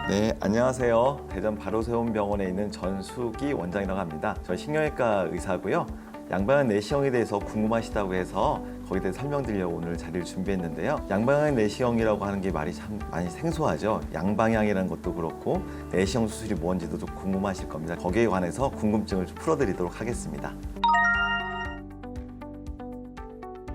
네, 안녕하세요. 대전 바로세움병원에 있는 전수기 원장이라고 합니다. 저 신경외과 의사고요. 양방향 내시경에 대해서 궁금하시다고 해서 거기에 대해서 설명드리려고 오늘 자리를 준비했는데요. 양방향 내시경이라고 하는 게 말이 참 많이 생소하죠. 양방향이라는 것도 그렇고 내시경 수술이 뭔지도 좀 궁금하실 겁니다. 거기에 관해서 궁금증을 좀 풀어드리도록 하겠습니다.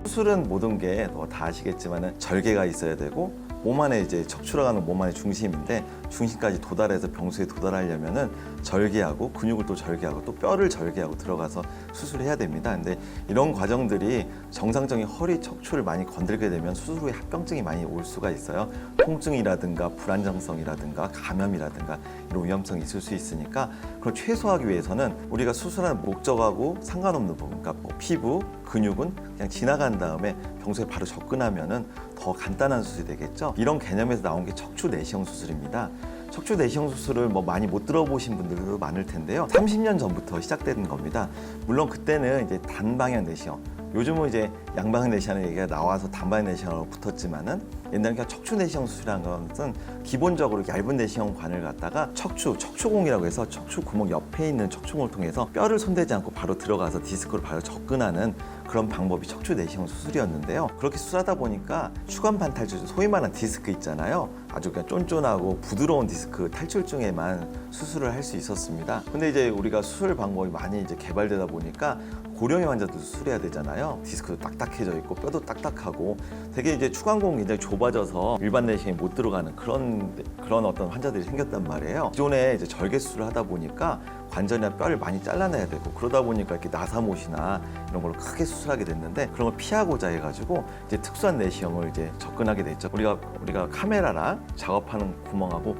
수술은 모든 게 다 아시겠지만 절개가 있어야 되고 몸 안에 이제 척추라고 하는 몸 안의 중심인데 중심까지 도달해서 병수에 도달하려면은 절개하고 근육을 또 절개하고 또 뼈를 절개하고 들어가서 수술을 해야 됩니다. 근데 이런 과정들이 정상적인 허리 척추를 많이 건들게 되면 수술 후에 합병증이 많이 올 수가 있어요. 통증이라든가 불안정성이라든가 감염이라든가 이런 위험성이 있을 수 있으니까 그걸 최소화하기 위해서는 우리가 수술하는 목적하고 상관없는 부분, 그러니까 뭐 피부, 근육은 그냥 지나간 다음에 병수에 바로 접근하면은 더 간단한 수술이 되겠죠. 이런 개념에서 나온 게 척추 내시경 수술입니다. 척추 내시경 수술을 많이 못 들어보신 분들도 많을 텐데요. 30년 전부터 시작된 겁니다. 물론 그때는 이제 단방향 내시경, 요즘은 이제 양방향 내시경의 얘기가 나와서 단방향 내시경으로 붙었지만은 옛날에 그냥 척추 내시경 수술이라는 것은 기본적으로 얇은 내시경관을 갖다가 척추공이라고 해서 척추 구멍 옆에 있는 척추공을 통해서 뼈를 손대지 않고 바로 들어가서 디스크로 바로 접근하는 그런 방법이 척추 내시경 수술이었는데요. 그렇게 수술하다 보니까 추간 반탈출, 소위 말하는 디스크 있잖아요. 아주 그냥 쫀쫀하고 부드러운 디스크 탈출증에만 수술을 할 수 있었습니다. 근데 이제 우리가 수술 방법이 많이 이제 개발되다 보니까 고령의 환자도 수술해야 되잖아요. 디스크도 딱딱해져 있고 뼈도 딱딱하고 되게 이제 추간공이 굉장히 좁아져서 일반 내시경이 못 들어가는 그런 어떤 환자들이 생겼단 말이에요. 기존에 이제 절개 수술을 하다 보니까 관절이나 뼈를 많이 잘라내야 되고 그러다 보니까 이렇게 나사못이나 이런 걸로 크게 수술하게 됐는데 그런 걸 피하고자 해가지고 이제 특수한 내시경을 이제 접근하게 됐죠. 우리가 카메라랑 작업하는 구멍하고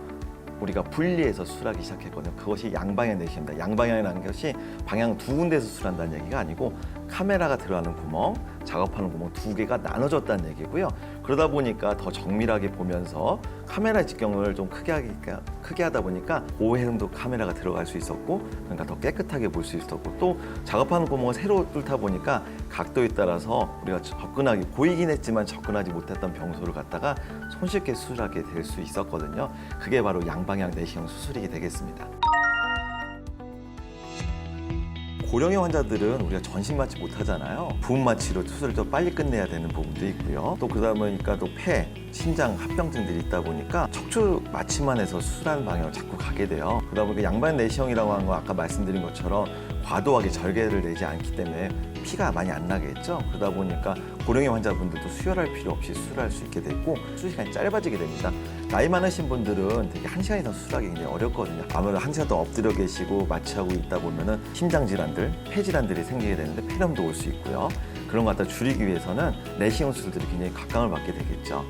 우리가 분리해서 수술하기 시작했거든요. 그것이 양방향 내시경입니다. 양방향이라는 것이 방향 두 군데에서 수술한다는 얘기가 아니고 카메라가 들어가는 구멍, 작업하는 구멍 두 개가 나눠졌다는 얘기고요. 그러다 보니까 더 정밀하게 보면서 카메라 직경을 좀 크게 하다 보니까 고해상도 카메라가 들어갈 수 있었고 그러니까 더 깨끗하게 볼 수 있었고 또 작업하는 구멍을 새로 뚫다 보니까 각도에 따라서 우리가 접근하기 보이긴 했지만 접근하지 못했던 병소를 갖다가 손쉽게 수술하게 될 수 있었거든요. 그게 바로 양방향 내시경 수술이 되겠습니다. 고령의 환자들은 우리가 전신 마취 못 하잖아요. 부분 마취로 수술을 더 빨리 끝내야 되는 부분도 있고요. 또 그러다 보니까 또 폐, 신장 합병증들이 있다 보니까 척추 마취만 해서 수술하는 방향으로 자꾸 가게 돼요. 그러다 보니까 양방향 내시경이라고 하는 건 아까 말씀드린 것처럼 과도하게 절개를 내지 않기 때문에 피가 많이 안 나겠죠. 그러다 보니까 고령의 환자분들도 수혈할 필요 없이 수술할 수 있게 됐고 수술 시간이 짧아지게 됩니다. 나이 많으신 분들은 되게 1시간 이상 수술하기 굉장히 어렵거든요. 아무래도 1시간 동안 엎드려 계시고 마취하고 있다 보면은 심장 질환들, 폐 질환들이 생기게 되는데 폐렴도 올 수 있고요. 그런 것 갖다 줄이기 위해서는 내시경 수술들이 굉장히 각광을 받게 되겠죠.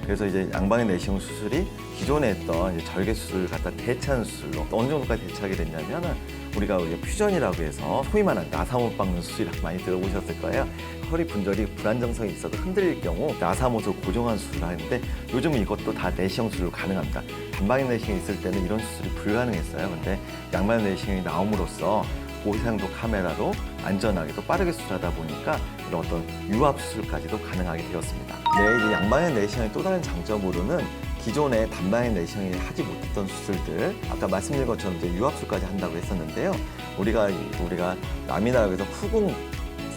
그래서 이제 양방향 내시경 수술이 기존에 했던 이제 절개 수술을 갖다 대체하는 수술로 어느 정도까지 대체하게 됐냐면은 우리가 퓨전이라고 해서 소위 말하는 나사못 박는 수술이라고 많이 들어보셨을 거예요. 허리 분절이 불안정성이 있어도 흔들릴 경우 나사못을 고정한 수술을 하는데 요즘은 이것도 다 내시경 수술로 가능합니다. 단방향 내시경이 있을 때는 이런 수술이 불가능했어요. 근데 양방향 내시경이 나옴으로써 고해상도 카메라로 안전하게 또 빠르게 수술하다 보니까 이런 어떤 유압 수술까지도 가능하게 되었습니다. 네, 이제 양방향 내시경의 또 다른 장점으로는 기존에 단방향 내시경이 하지 못했던 수술들, 아까 말씀드린 것처럼 이제 유압술까지 한다고 했었는데요. 우리가 라미나락에서 후궁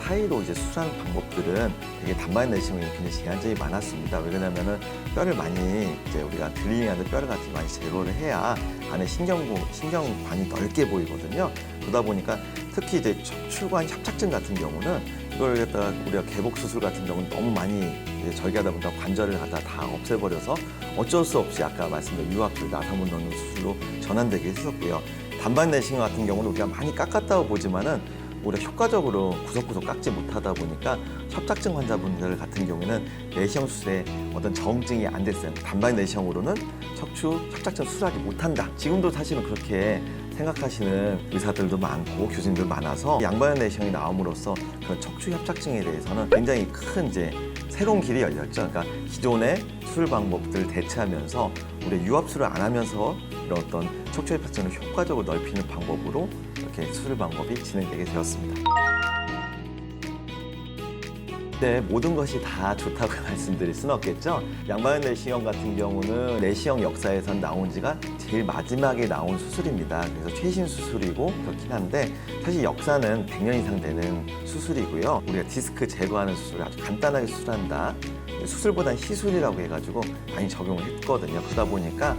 사이로 이제 수술하는 방법들은 되게 단방향 내시경이 굉장히 제한점이 많았습니다. 왜냐면은 뼈를 많이 이제 우리가 드리링하는 뼈를 같이 많이 제거를 해야 안에 신경관이 넓게 보이거든요. 그러다 보니까 특히 이제 척추관 협착증 같은 경우는 이걸 갖다가 우리가 개복 수술 같은 경우는 너무 많이 이제 절개하다 보니까 관절을 갖다 다 없애버려서 어쩔 수 없이 아까 말씀드린 유압술, 나사못 넣는 수술로 전환되게 했었고요. 단방향 내시경 같은 경우는 우리가 많이 깎았다고 보지만은 우리가 효과적으로 구석구석 깎지 못하다 보니까 협착증 환자분들 같은 경우에는 내시경 수술에 어떤 적응증이 안 됐어요. 단방향 내시경으로는 척추 협착증 수술하지 못한다. 지금도 사실은 그렇게 생각하시는 의사들도 많고 교수님들 많아서 양방향 내시경이 나옴으로써 그런 척추 협착증에 대해서는 굉장히 큰 이제 새로운 길이 열렸죠. 그러니까 기존의 수술 방법들을 대체하면서 우리 유압술을 안 하면서 이런 어떤 척추 협착증을 효과적으로 넓히는 방법으로 이렇게 수술 방법이 진행되게 되었습니다. 네, 모든 것이 다 좋다고 말씀드릴 수는 없겠죠. 양방향 내시경 같은 경우는 내시경 역사에선 나온 지가 제일 마지막에 나온 수술입니다. 그래서 최신 수술이고 그렇긴 한데 사실 역사는 100년 이상 되는 수술이고요. 우리가 디스크 제거하는 수술을 아주 간단하게 수술한다. 수술보단 시술이라고 해가지고 많이 적용을 했거든요. 그러다 보니까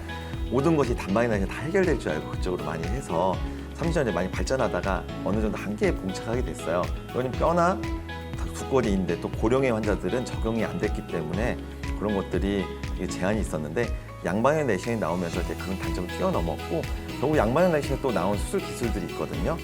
모든 것이 단방향 다 해결될 줄 알고 그쪽으로 많이 해서 30년 전에 많이 발전하다가 어느 정도 한계에 봉착하게 됐어요. 이거는 뼈나 두꺼리 있는데 또 고령의 환자들은 적용이 안 됐기 때문에 그런 것들이 제한이 있었는데 양방향 내시경이 나오면서 이제 그런 단점을 뛰어넘었고 결국 양방향 내시경에 또 나온 수술 기술들이 있거든요.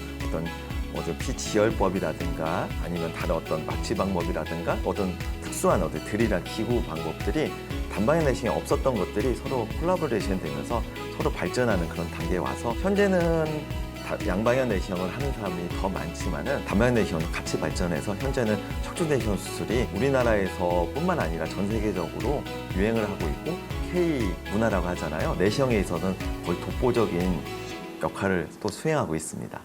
어떤 피지혈법이라든가 아니면 다른 어떤 마취 방법이라든가 어떤 특수한 어떤 드릴이나 기구 방법들이 단방향 내시경에 없었던 것들이 서로 콜라보레이션 되면서 서로 발전하는 그런 단계에 와서 현재는 양방향 내시경을 하는 사람이 더 많지만은 단방향 내시경은 같이 발전해서 현재는 척추 내시경 수술이 우리나라에서 뿐만 아니라 전 세계적으로 유행을 하고 있고 K 문화라고 하잖아요. 내시경에 있어서는 거의 독보적인 역할을 또 수행하고 있습니다.